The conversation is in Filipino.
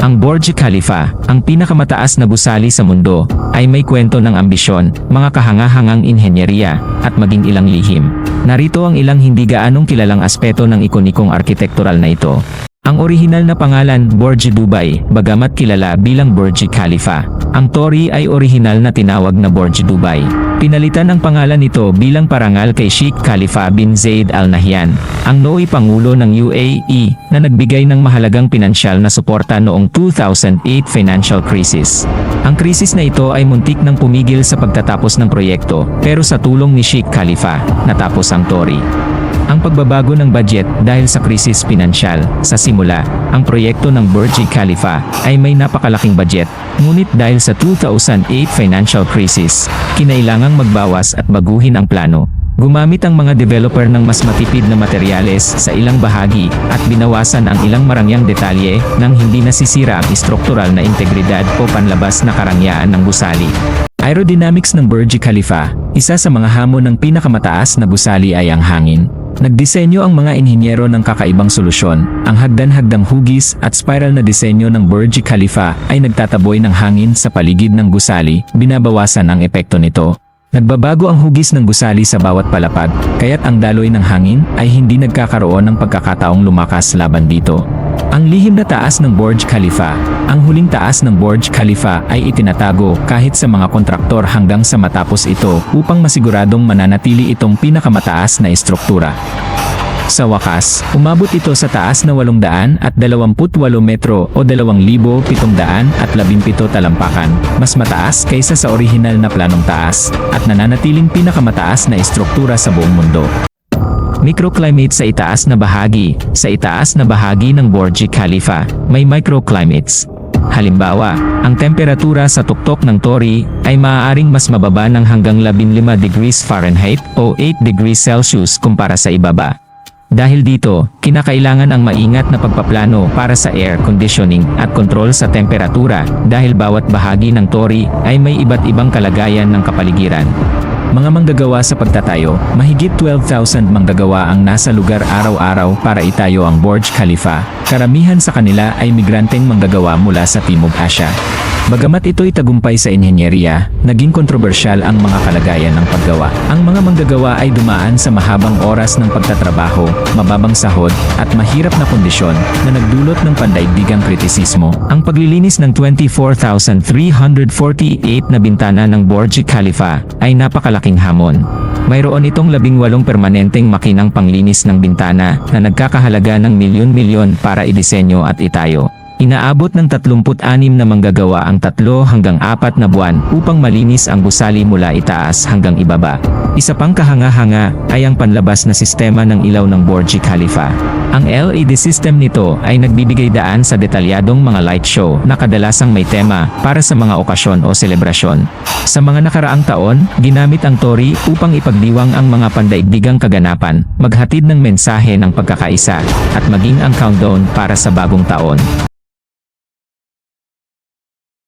Ang Burj Khalifa, ang pinakamataas na gusali sa mundo, ay may kwento ng ambisyon, mga kahangahangang inhenyeriya, at maging ilang lihim. Narito ang ilang hindi gaanong kilalang aspeto ng ikonikong arkitektural na ito. Ang orihinal na pangalan, Burj Dubai, bagamat kilala bilang Burj Khalifa. Ang Torii ay orihinal na tinawag na Burj Dubai. Pinalitan ang pangalan nito bilang parangal kay Sheikh Khalifa bin Zayed Al Nahyan, ang nooy Pangulo ng UAE, na nagbigay ng mahalagang pinansyal na suporta noong 2008 financial crisis. Ang krisis na ito ay muntik nang pumigil sa pagtatapos ng proyekto, pero sa tulong ni Sheikh Khalifa, natapos ang Torii. Ang pagbabago ng budget dahil sa krisis pinansyal. Sa simula, ang proyekto ng Burj Khalifa ay may napakalaking budget, ngunit dahil sa 2008 financial crisis, kinailangang magbawas at baguhin ang plano. Gumamit ang mga developer ng mas matipid na materyales sa ilang bahagi at binawasan ang ilang marangyang detalye nang hindi nasisira ang istruktural na integridad o panlabas na karangyaan ng gusali. Aerodynamics ng Burj Khalifa, isa sa mga hamon ng pinakamataas na gusali ay ang hangin. Nagdisenyo ang mga inhinyero ng kakaibang solusyon. Ang hagdan-hagdang hugis at spiral na disenyo ng Burj Khalifa ay nagtataboy ng hangin sa paligid ng gusali, binabawasan ang epekto nito. Nagbabago ang hugis ng gusali sa bawat palapag, kaya't ang daloy ng hangin ay hindi nagkakaroon ng pagkakataong lumakas laban dito. Ang lihim na taas ng Burj Khalifa. Ang huling taas ng Burj Khalifa ay itinatago kahit sa mga kontraktor hanggang sa matapos ito upang masiguradong mananatili itong pinakamataas na istruktura. Sa wakas, umabot ito sa taas na 828 metro o 2,717 talampakan, mas mataas kaysa sa orihinal na planong taas, at nananatiling pinakamataas na istruktura sa buong mundo. Microclimate sa itaas na bahagi. Sa itaas na bahagi ng Burj Khalifa, may microclimates. Halimbawa, ang temperatura sa tuktok ng Torii ay maaaring mas mababa ng hanggang 15 degrees Fahrenheit o 8 degrees Celsius kumpara sa ibaba. Dahil dito, kinakailangan ang maingat na pagpaplano para sa air conditioning at kontrol sa temperatura dahil bawat bahagi ng Torii ay may iba't ibang kalagayan ng kapaligiran. Mga manggagawa sa pagtatayo, mahigit 12,000 manggagawa ang nasa lugar araw-araw para itayo ang Burj Khalifa. Karamihan sa kanila ay migranteng manggagawa mula sa Timog Asya. Bagamat ito'y tagumpay sa inhenyeriya, naging kontrobersyal ang mga kalagayan ng paggawa. Ang mga manggagawa ay dumaan sa mahabang oras ng pagtatrabaho, mababang sahod, at mahirap na kondisyon na nagdulot ng pandaigdigang kritisismo. Ang paglilinis ng 24,348 na bintana ng Burj Khalifa ay napakalaking hamon. Mayroon itong 18 permanenteng makinang panglinis ng bintana na nagkakahalaga ng milyon-milyon para idisenyo at itayo. Inaabot ng 36 na manggagawa ang 3 hanggang 4 na buwan upang malinis ang gusali mula itaas hanggang ibaba. Isa pang kahanga-hanga ay ang panlabas na sistema ng ilaw ng Burj Khalifa. Ang LED system nito ay nagbibigay daan sa detalyadong mga light show na kadalasang may tema para sa mga okasyon o selebrasyon. Sa mga nakaraang taon, ginamit ang Torii upang ipagdiwang ang mga pandaigdigang kaganapan, maghatid ng mensahe ng pagkakaisa, at maging ang countdown para sa bagong taon.